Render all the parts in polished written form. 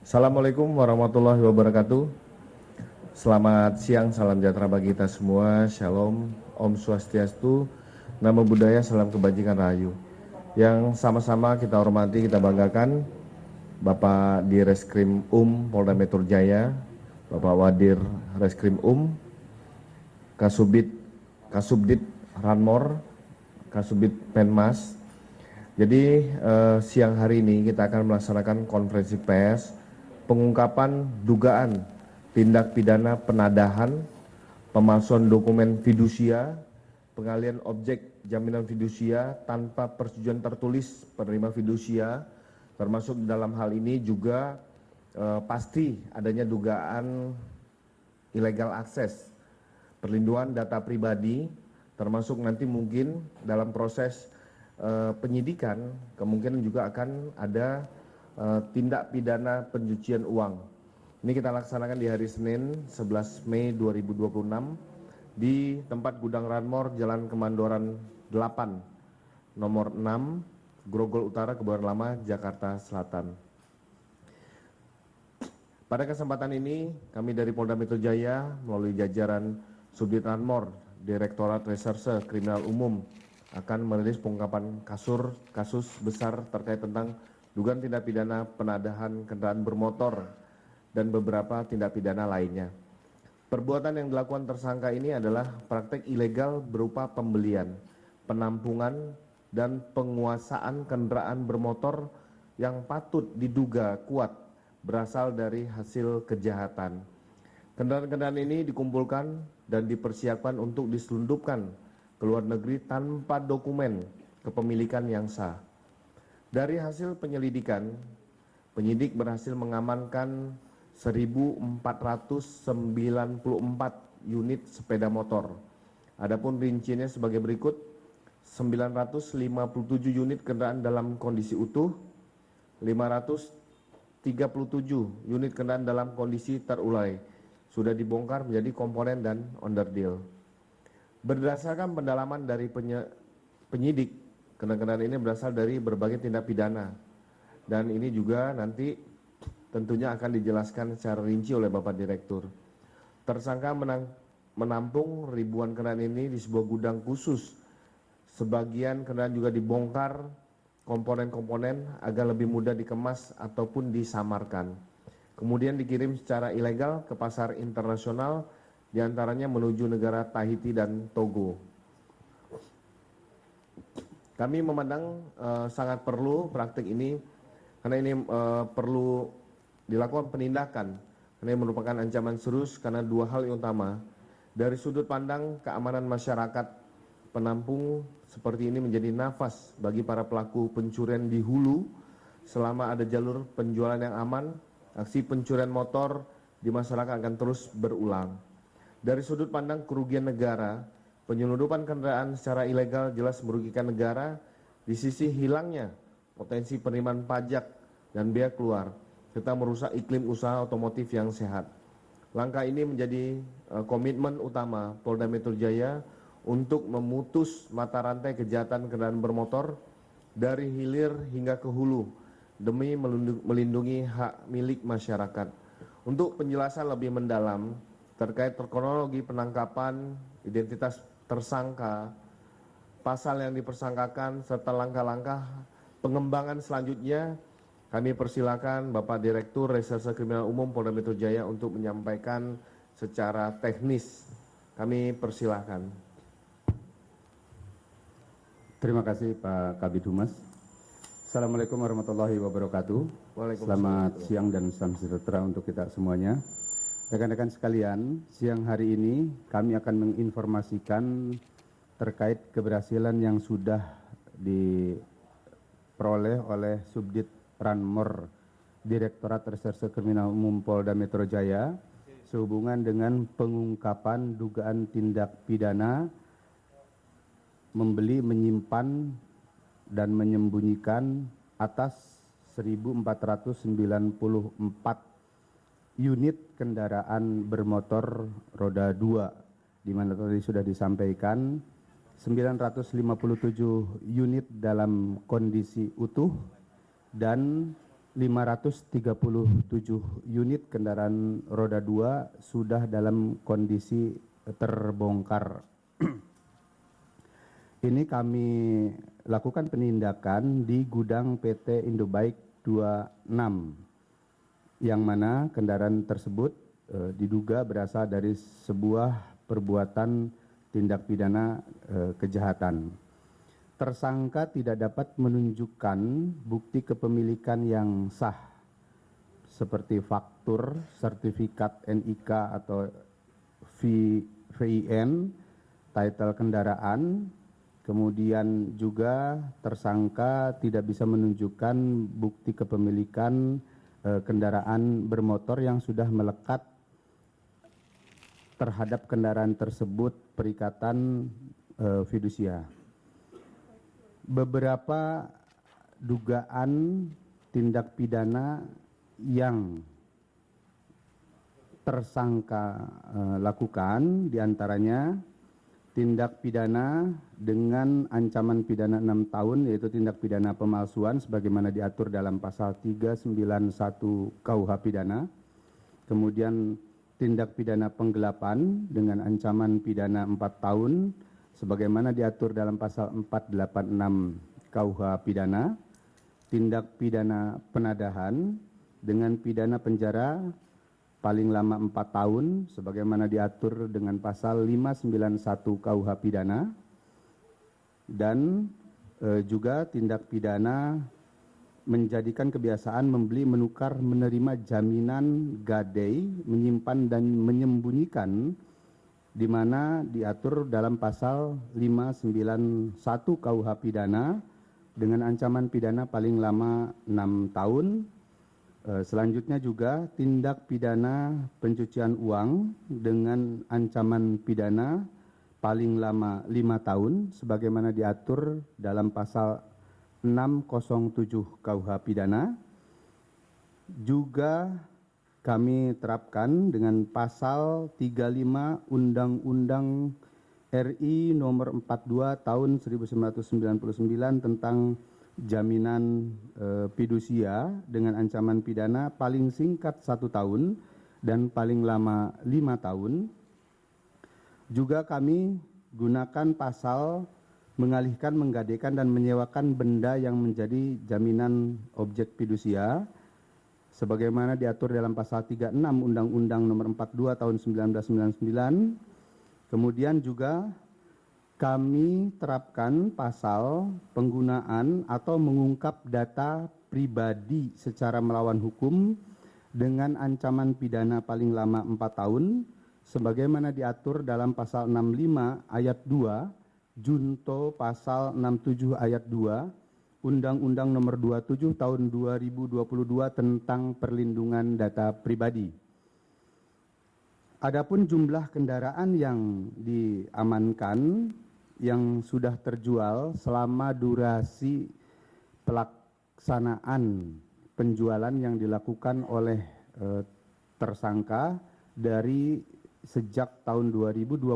Assalamualaikum warahmatullahi wabarakatuh. Selamat siang, salam sejahtera bagi kita semua. Shalom, Om Swastiastu, Namo Buddhaya, salam kebajikan rahayu. Yang sama-sama kita hormati, kita banggakan Bapak di Reskrim Polda Metro Jaya, Bapak Wadir Reskrim Kasubdit Ranmor, Kasubdit Penmas. Jadi siang hari ini kita akan melaksanakan konferensi pers pengungkapan dugaan tindak pidana penadahan, pemalsuan dokumen fidusia, pengalian objek jaminan fidusia tanpa persetujuan tertulis penerima fidusia, termasuk dalam hal ini juga pasti adanya dugaan illegal akses, perlindungan data pribadi, termasuk nanti mungkin dalam proses penyidikan kemungkinan juga akan ada tindak pidana pencucian uang. Ini kita laksanakan di hari Senin 11 Mei 2026 di tempat gudang Ranmor Jalan Kemandoran 8 nomor 6 Grogol Utara, Kebayoran Lama, Jakarta Selatan. Pada kesempatan ini kami dari Polda Metro Jaya melalui jajaran Subdit Ranmor, Direktorat Reserse Kriminal Umum akan merilis pengungkapan kasus besar terkait tentang dugaan tindak pidana penadahan kendaraan bermotor dan beberapa tindak pidana lainnya. Perbuatan yang dilakukan tersangka ini adalah praktek ilegal berupa pembelian, penampungan, dan penguasaan kendaraan bermotor yang patut diduga kuat berasal dari hasil kejahatan. Kendaraan-kendaraan ini dikumpulkan dan dipersiapkan untuk diselundupkan ke luar negeri tanpa dokumen kepemilikan yang sah. Dari hasil penyelidikan, penyidik berhasil mengamankan 1.494 unit sepeda motor. Adapun rinciannya sebagai berikut: 957 unit kendaraan dalam kondisi utuh, 537 unit kendaraan dalam kondisi terulai, sudah dibongkar menjadi komponen dan onderdil. Berdasarkan pendalaman dari penyidik, kendaraan ini berasal dari berbagai tindak pidana, dan ini juga nanti tentunya akan dijelaskan secara rinci oleh Bapak Direktur. Tersangka menampung ribuan kendaraan ini di sebuah gudang khusus. Sebagian kendaraan juga dibongkar komponen-komponen agar lebih mudah dikemas ataupun disamarkan. Kemudian dikirim secara ilegal ke pasar internasional, diantaranya menuju negara Tahiti dan Togo. Kami memandang sangat perlu praktik ini karena ini perlu dilakukan penindakan karena ini merupakan ancaman serius karena dua hal yang utama. Dari sudut pandang keamanan masyarakat, penampung seperti ini menjadi nafas bagi para pelaku pencurian di hulu. Selama ada jalur penjualan yang aman, aksi pencurian motor di masyarakat akan terus berulang. Dari sudut pandang kerugian negara, penyelundupan kendaraan secara ilegal jelas merugikan negara di sisi hilangnya potensi penerimaan pajak dan biaya keluar, serta merusak iklim usaha otomotif yang sehat. Langkah ini menjadi komitmen utama Polda Metro Jaya untuk memutus mata rantai kejahatan kendaraan bermotor dari hilir hingga ke hulu demi melindungi hak milik masyarakat. Untuk penjelasan lebih mendalam terkait kronologi penangkapan, identitas tersangka, pasal yang dipersangkakan, serta langkah-langkah pengembangan selanjutnya, kami persilakan Bapak Direktur Reserse Kriminal Umum Polda Metro Jaya untuk menyampaikan secara teknis. Kami persilakan. Terima kasih Pak Kabid Humas. Assalamualaikum warahmatullahi wabarakatuh. Selamat siang dan salam sejahtera untuk kita semuanya. Rekan-rekan sekalian, siang hari ini kami akan menginformasikan terkait keberhasilan yang sudah diperoleh oleh Subdit Ranmor, Direktorat Reserse Kriminal Umum Polda Metro Jaya sehubungan dengan pengungkapan dugaan tindak pidana membeli, menyimpan, dan menyembunyikan atas 1.494 unit kendaraan bermotor roda 2, di mana tadi sudah disampaikan 957 unit dalam kondisi utuh dan 537 unit kendaraan roda 2 sudah dalam kondisi terbongkar. Ini kami lakukan penindakan di gudang PT Indobaik 26, yang mana kendaraan tersebut diduga berasal dari sebuah perbuatan tindak pidana kejahatan. Tersangka tidak dapat menunjukkan bukti kepemilikan yang sah seperti faktur, sertifikat NIK atau VIN, title kendaraan. Kemudian juga tersangka tidak bisa menunjukkan bukti kepemilikan kendaraan bermotor yang sudah melekat terhadap kendaraan tersebut perikatan fidusia. Beberapa dugaan tindak pidana yang tersangka lakukan diantaranya tindak pidana dengan ancaman pidana 6 tahun, yaitu tindak pidana pemalsuan sebagaimana diatur dalam pasal 391 KUH pidana. Kemudian tindak pidana penggelapan dengan ancaman pidana 4 tahun sebagaimana diatur dalam pasal 486 KUH pidana. Tindak pidana penadahan dengan pidana penjara paling lama 4 tahun sebagaimana diatur dengan pasal 591 KUH pidana, dan juga tindak pidana menjadikan kebiasaan membeli, menukar, menerima jaminan gadai, menyimpan dan menyembunyikan, di mana diatur dalam pasal 591 KUH pidana dengan ancaman pidana paling lama 6 tahun. Selanjutnya juga tindak pidana pencucian uang dengan ancaman pidana paling lama 5 tahun sebagaimana diatur dalam pasal 607 KUH pidana. Juga kami terapkan dengan pasal 35 Undang-Undang RI nomor 42 tahun 1999 tentang jaminan fidusia dengan ancaman pidana paling singkat 1 tahun dan paling lama 5 tahun. Juga kami gunakan pasal mengalihkan, menggadaikan dan menyewakan benda yang menjadi jaminan objek fidusia sebagaimana diatur dalam pasal 36 Undang-Undang nomor 42 tahun 1999. Kemudian juga kami terapkan pasal penggunaan atau mengungkap data pribadi secara melawan hukum dengan ancaman pidana paling lama 4 tahun sebagaimana diatur dalam pasal 65 ayat 2 junto pasal 67 ayat 2 Undang-Undang nomor 27 tahun 2022 tentang perlindungan data pribadi. Adapun jumlah kendaraan yang diamankan yang sudah terjual selama durasi pelaksanaan penjualan yang dilakukan oleh tersangka dari sejak tahun 2022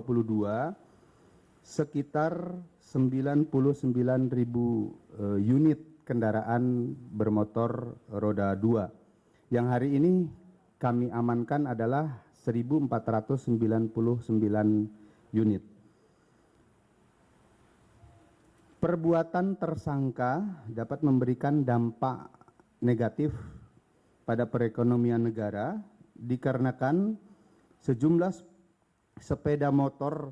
sekitar 99.000 unit kendaraan bermotor roda 2. Yang hari ini kami amankan adalah 1.499 unit. Perbuatan tersangka dapat memberikan dampak negatif pada perekonomian negara dikarenakan sejumlah sepeda motor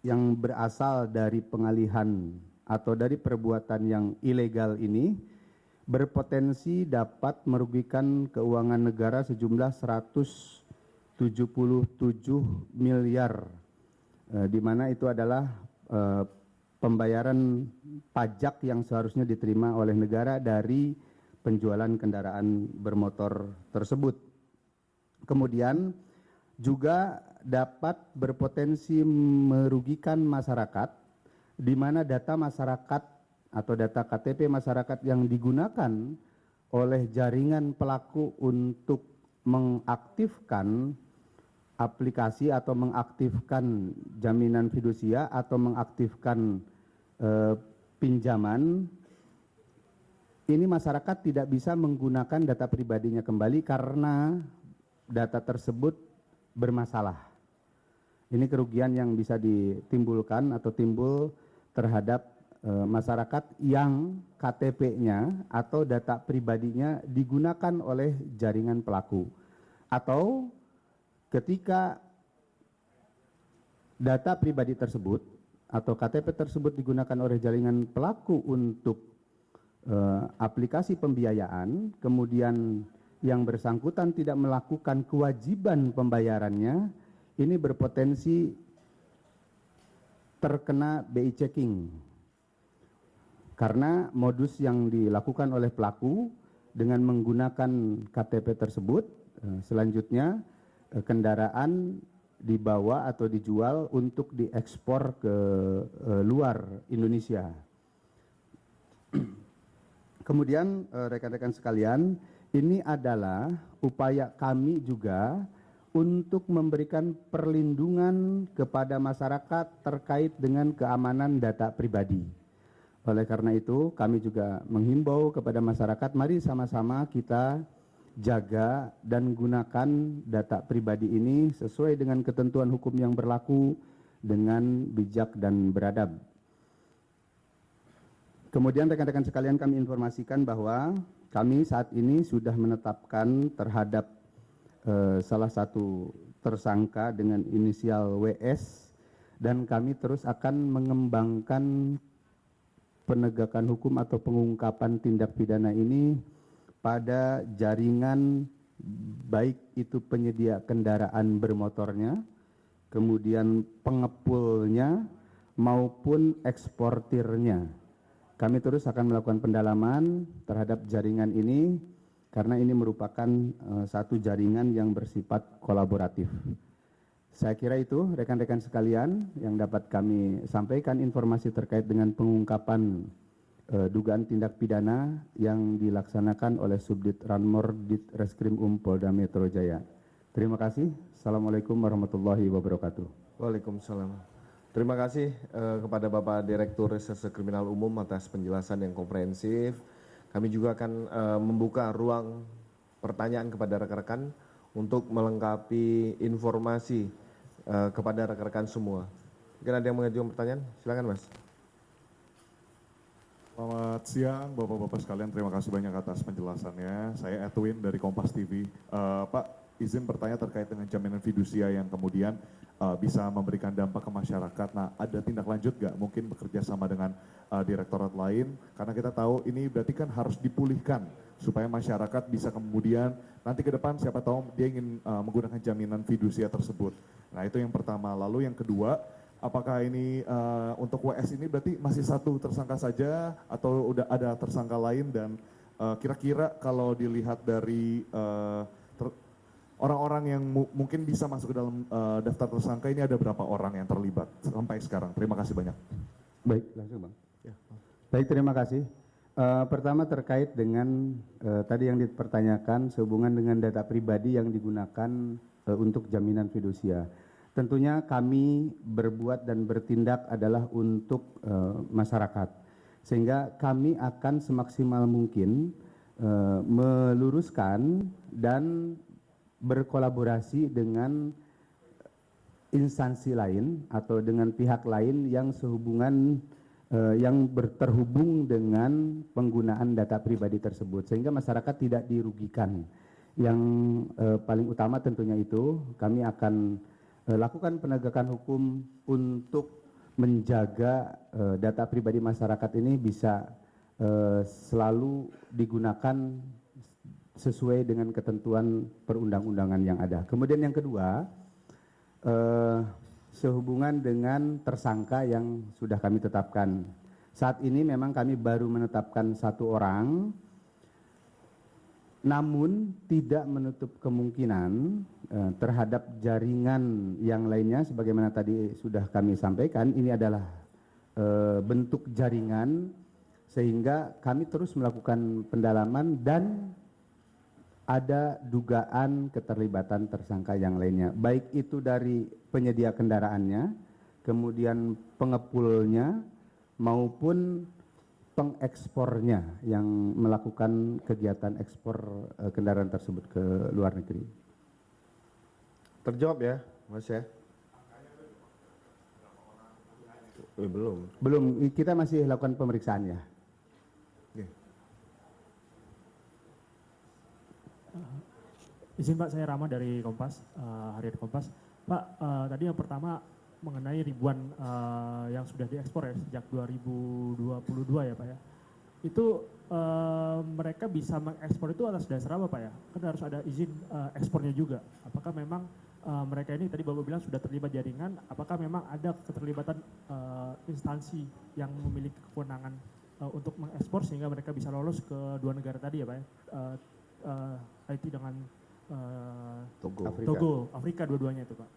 yang berasal dari pengalihan atau dari perbuatan yang ilegal ini berpotensi dapat merugikan keuangan negara sejumlah 177 miliar, di mana itu adalah pembayaran pajak yang seharusnya diterima oleh negara dari penjualan kendaraan bermotor tersebut. Kemudian juga dapat berpotensi merugikan masyarakat, di mana data masyarakat atau data KTP masyarakat yang digunakan oleh jaringan pelaku untuk mengaktifkan aplikasi atau mengaktifkan jaminan fidusia atau mengaktifkan pinjaman ini masyarakat tidak bisa menggunakan data pribadinya kembali karena data tersebut bermasalah. Ini kerugian yang bisa ditimbulkan atau timbul terhadap masyarakat yang KTP-nya atau data pribadinya digunakan oleh jaringan pelaku. Atau ketika data pribadi tersebut atau KTP tersebut digunakan oleh jaringan pelaku untuk aplikasi pembiayaan, kemudian yang bersangkutan tidak melakukan kewajiban pembayarannya, ini berpotensi terkena BI checking. Karena modus yang dilakukan oleh pelaku dengan menggunakan KTP tersebut, selanjutnya kendaraan dibawa atau dijual untuk diekspor ke luar Indonesia. Kemudian rekan-rekan sekalian, ini adalah upaya kami juga untuk memberikan perlindungan kepada masyarakat terkait dengan keamanan data pribadi. Oleh karena itu, kami juga menghimbau kepada masyarakat, mari sama-sama kita jaga dan gunakan data pribadi ini sesuai dengan ketentuan hukum yang berlaku dengan bijak dan beradab. Kemudian rekan-rekan sekalian, kami informasikan bahwa kami saat ini sudah menetapkan terhadap salah satu tersangka dengan inisial WS, dan kami terus akan mengembangkan penegakan hukum atau pengungkapan tindak pidana ini pada jaringan, baik itu penyedia kendaraan bermotornya, kemudian pengepulnya maupun eksportirnya. Kami terus akan melakukan pendalaman terhadap jaringan ini karena ini merupakan satu jaringan yang bersifat kolaboratif. Saya kira itu rekan-rekan sekalian yang dapat kami sampaikan informasi terkait dengan pengungkapan dugaan tindak pidana yang dilaksanakan oleh Subdit Ranmor Ditreskrim Polda Metro Jaya. Terima kasih. Assalamualaikum warahmatullahi wabarakatuh. Waalaikumsalam. Terima kasih kepada Bapak Direktur Reserse Kriminal Umum atas penjelasan yang komprehensif. Kami juga akan membuka ruang pertanyaan kepada rekan-rekan untuk melengkapi informasi kepada rekan-rekan semua. Mungkin ada yang mengajukan pertanyaan? Silakan, Mas. Selamat siang Bapak-Bapak sekalian, terima kasih banyak atas penjelasannya. Saya Edwin dari Kompas TV. Pak, izin bertanya terkait dengan jaminan fidusia yang kemudian bisa memberikan dampak ke masyarakat. Nah, ada tindak lanjut nggak? Mungkin bekerja sama dengan direktorat lain, karena kita tahu ini berarti kan harus dipulihkan supaya masyarakat bisa kemudian nanti ke depan siapa tahu dia ingin menggunakan jaminan fidusia tersebut. Nah, itu yang pertama. Lalu yang kedua, apakah ini untuk WS ini berarti masih satu tersangka saja atau udah ada tersangka lain, dan kira-kira kalau dilihat dari orang-orang yang mungkin bisa masuk ke dalam daftar tersangka ini ada berapa orang yang terlibat sampai sekarang? Terima kasih banyak. Baik, langsung Bang. Ya. Baik, terima kasih. Pertama terkait dengan tadi yang dipertanyakan sehubungan dengan data pribadi yang digunakan untuk jaminan fidusia. Tentunya kami berbuat dan bertindak adalah untuk masyarakat, sehingga kami akan semaksimal mungkin meluruskan dan berkolaborasi dengan instansi lain atau dengan pihak lain yang sehubungan yang terhubung dengan penggunaan data pribadi tersebut, sehingga masyarakat tidak dirugikan. Yang paling utama tentunya itu kami akan lakukan penegakan hukum untuk menjaga data pribadi masyarakat ini bisa selalu digunakan sesuai dengan ketentuan perundang-undangan yang ada. Kemudian yang kedua, sehubungan dengan tersangka yang sudah kami tetapkan. Saat ini memang kami baru menetapkan satu orang, namun tidak menutup kemungkinan terhadap jaringan yang lainnya, sebagaimana tadi sudah kami sampaikan, ini adalah bentuk jaringan, sehingga kami terus melakukan pendalaman dan ada dugaan keterlibatan tersangka yang lainnya, baik itu dari penyedia kendaraannya, kemudian pengepulnya, maupun pengekspornya yang melakukan kegiatan ekspor kendaraan tersebut ke luar negeri. Terjawab ya, Mas ya? Belum. Belum, kita masih lakukan pemeriksaannya. Oke. Izin Pak, saya Rama dari Kompas, Harian Kompas. Pak, tadi yang pertama mengenai ribuan yang sudah diekspor ya sejak 2022 ya Pak ya. Itu mereka bisa mengekspor itu atas dasar apa Pak ya? Kan harus ada izin ekspornya juga. Apakah memang mereka ini tadi Bapak bilang sudah terlibat jaringan, apakah memang ada keterlibatan instansi yang memiliki kewenangan untuk mengekspor sehingga mereka bisa lolos ke dua negara tadi ya Pak ya? Haiti dengan Togo, Afrika dua-duanya itu Pak.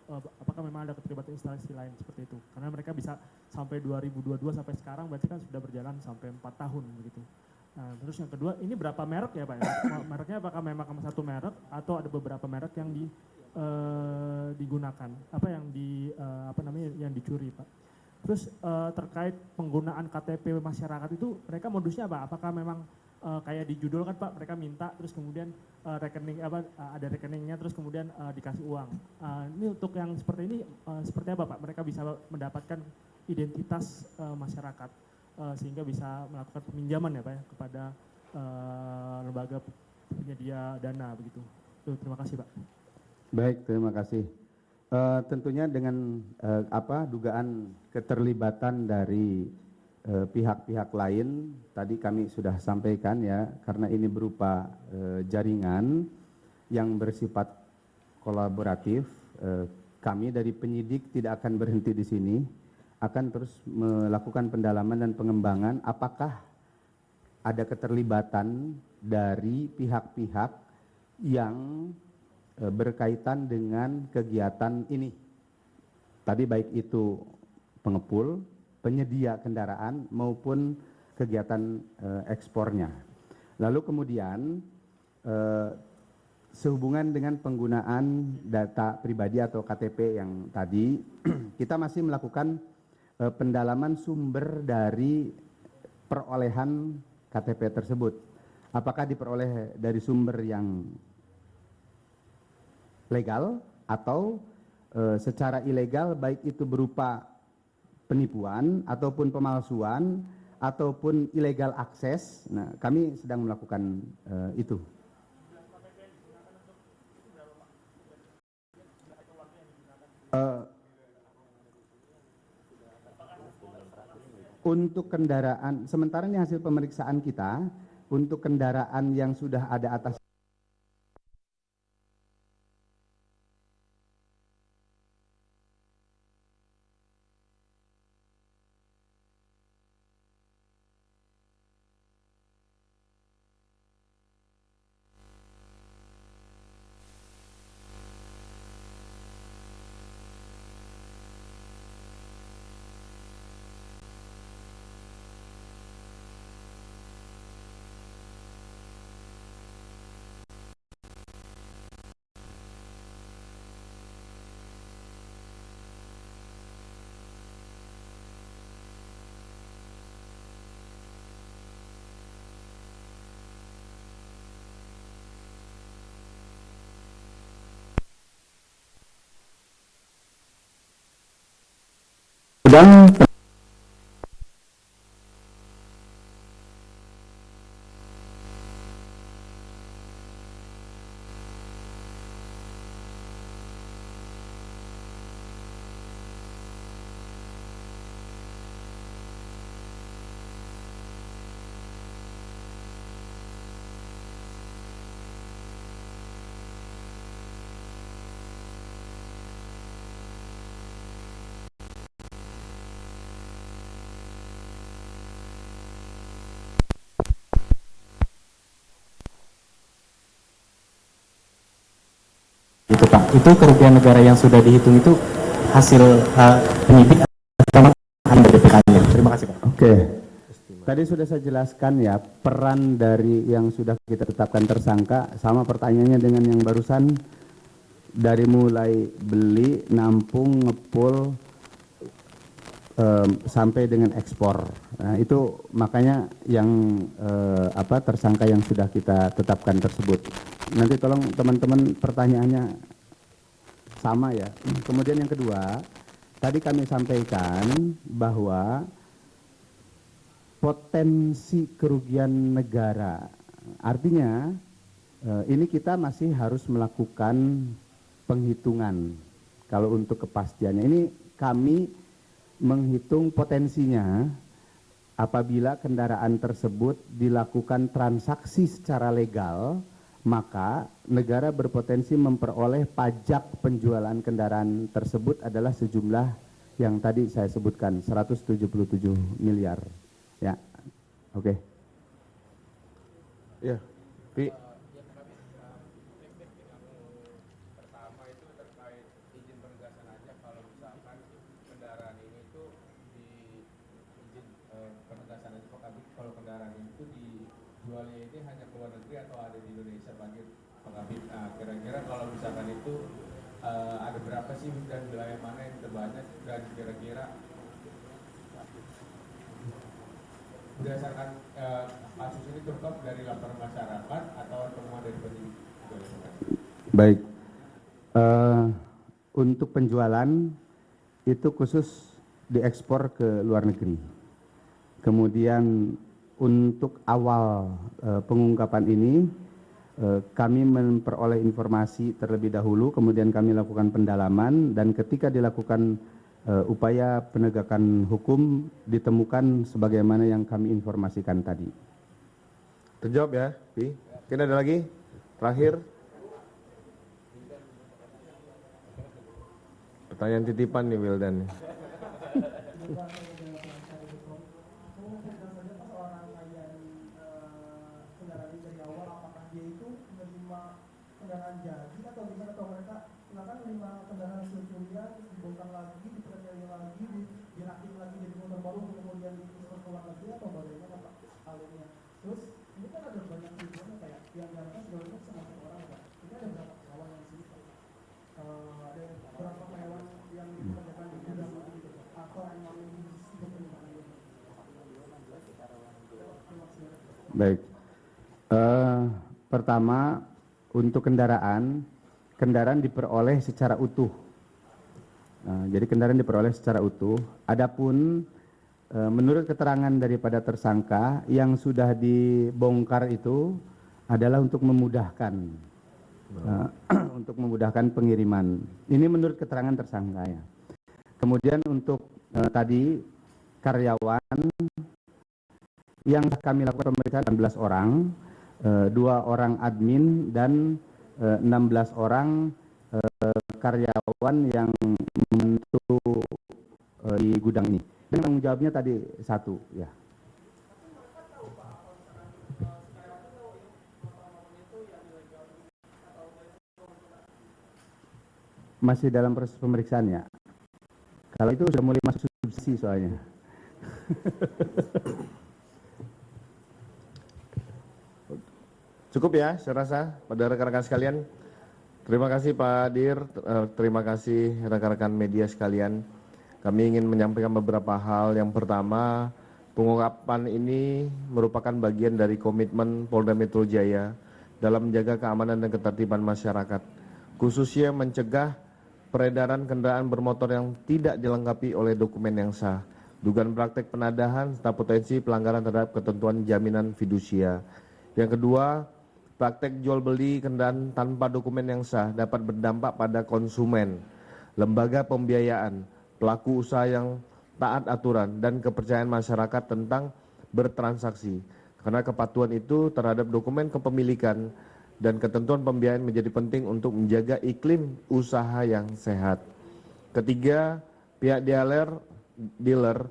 Apakah memang ada keterlibatan instansi lain seperti itu? Karena mereka bisa sampai 2022 sampai sekarang berarti kan sudah berjalan sampai 4 tahun begitu. Nah, terus yang kedua, ini berapa merek ya Pak ya? Mereknya apakah memang satu merek atau ada beberapa merek yang digunakan? Apa yang yang dicuri Pak? Terus terkait penggunaan KTP masyarakat itu mereka modusnya apa? Apakah memang kayak di judul kan Pak, mereka minta terus kemudian ada rekeningnya terus kemudian dikasih uang. Ini untuk yang seperti ini seperti apa Pak? Mereka bisa mendapatkan identitas masyarakat sehingga bisa melakukan peminjaman ya Pak ya kepada lembaga penyedia dana begitu. Terima kasih Pak. Baik, terima kasih. Tentunya dengan dugaan keterlibatan dari pihak-pihak lain, tadi kami sudah sampaikan ya, karena ini berupa jaringan yang bersifat kolaboratif, kami dari penyidik tidak akan berhenti di sini, akan terus melakukan pendalaman dan pengembangan apakah ada keterlibatan dari pihak-pihak yang berkaitan dengan kegiatan ini. Tadi baik itu pengepul, penyedia kendaraan maupun kegiatan ekspornya. Lalu kemudian sehubungan dengan penggunaan data pribadi atau KTP yang tadi kita masih melakukan pendalaman sumber dari perolehan KTP tersebut. Apakah diperoleh dari sumber yang legal atau secara ilegal, baik itu berupa penipuan ataupun pemalsuan ataupun ilegal akses. Nah, kami sedang melakukan itu. Untuk kendaraan, sementara ini hasil pemeriksaan kita, untuk kendaraan yang sudah ada atas sedang itu Pak, itu kerugian negara yang sudah dihitung itu hasil penyidik atau dari BPK-nya. Terima kasih Pak. Oke. Tadi sudah saya jelaskan ya, peran dari yang sudah kita tetapkan tersangka, sama pertanyaannya dengan yang barusan, dari mulai beli, nampung, ngepul, sampai dengan ekspor. Nah, itu makanya yang tersangka yang sudah kita tetapkan tersebut. Nanti tolong teman-teman pertanyaannya sama ya. Kemudian yang kedua, tadi kami sampaikan bahwa potensi kerugian negara, artinya ini kita masih harus melakukan penghitungan. Kalau untuk kepastiannya, ini kami menghitung potensinya apabila kendaraan tersebut dilakukan transaksi secara legal, maka negara berpotensi memperoleh pajak penjualan kendaraan tersebut adalah sejumlah yang tadi saya sebutkan 177 miliar. Ya, oke. Ya, Pi. Pertama itu terkait izin penugasan aja, kalau misalkan kendaraan ini tuh di izin penugasan aja Pak Kabit, kalau kendaraan itu dijualnya ini hanya ke luar negeri atau ada di Indonesia bagi Pak Kabit. Nah, kira-kira kalau misalkan itu ada berapa sih dan wilayah mana yang terbanyak, dan kira-kira berdasarkan kasus ini terungkap dari laporan masyarakat atau temuan dari penyidik? Baik. Untuk penjualan itu khusus diekspor ke luar negeri. Kemudian untuk awal pengungkapan ini kami memperoleh informasi terlebih dahulu, kemudian kami lakukan pendalaman, dan ketika dilakukan upaya penegakan hukum ditemukan sebagaimana yang kami informasikan tadi. Terjawab ya, Pi. Mungkin ada lagi? Terakhir. Pertanyaan titipan nih Wildan. Baik. Pertama, untuk kendaraan diperoleh secara utuh. Jadi kendaraan diperoleh secara utuh. Adapun menurut keterangan daripada tersangka yang sudah dibongkar itu adalah untuk memudahkan untuk memudahkan pengiriman. Ini menurut keterangan tersangka ya. Kemudian untuk tadi karyawan yang kami lakukan pemeriksaan 16 orang, 2 orang admin dan 16 orang karyawan yang membantu di gudang ini. Dan tanggung jawabnya tadi 1 ya. Masih dalam proses pemeriksaan ya. Kalau itu sudah mulai masuk subsidi soalnya. Cukup ya, saya rasa pada rekan-rekan sekalian. Terima kasih Pak Dir, terima kasih rekan-rekan media sekalian. Kami ingin menyampaikan beberapa hal. Yang pertama, pengungkapan ini merupakan bagian dari komitmen Polda Metro Jaya dalam menjaga keamanan dan ketertiban masyarakat, khususnya mencegah peredaran kendaraan bermotor yang tidak dilengkapi oleh dokumen yang sah, dugaan praktek penadahan serta potensi pelanggaran terhadap ketentuan jaminan fidusia. Yang kedua, praktek jual beli kendaraan tanpa dokumen yang sah dapat berdampak pada konsumen, lembaga pembiayaan, pelaku usaha yang taat aturan, dan kepercayaan masyarakat tentang bertransaksi. Karena kepatuhan itu terhadap dokumen kepemilikan dan ketentuan pembiayaan menjadi penting untuk menjaga iklim usaha yang sehat. Ketiga, pihak dealer,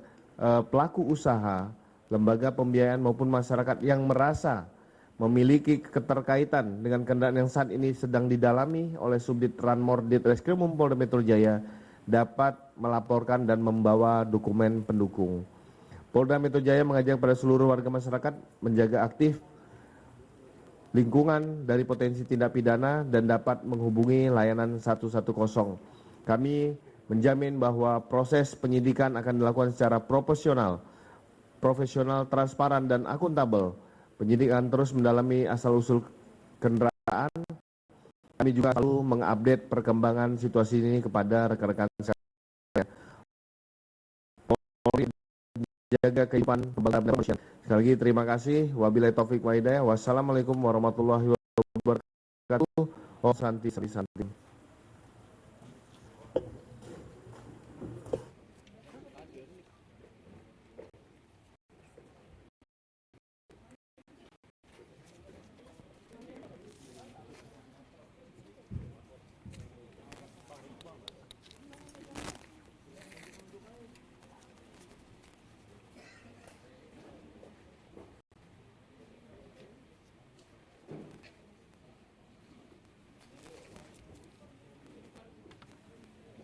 pelaku usaha, lembaga pembiayaan maupun masyarakat yang merasa memiliki keterkaitan dengan kendaraan yang saat ini sedang didalami oleh Subdit Ranmor Ditreskrimum Polda Metro Jaya dapat melaporkan dan membawa dokumen pendukung. Polda Metro Jaya mengajak pada seluruh warga masyarakat menjaga aktif lingkungan dari potensi tindak pidana dan dapat menghubungi layanan 110. Kami menjamin bahwa proses penyidikan akan dilakukan secara proporsional, profesional, transparan, dan akuntabel. Penyidikan terus mendalami asal-usul kendaraan. Kami juga selalu mengupdate perkembangan situasi ini kepada rekan-rekan saya. Polri jaga kehidupan kebangsaan. Sekali lagi terima kasih. Wabillahi taufik wa hidayah. Wassalamualaikum warahmatullahi wabarakatuh. Om Santi Santi.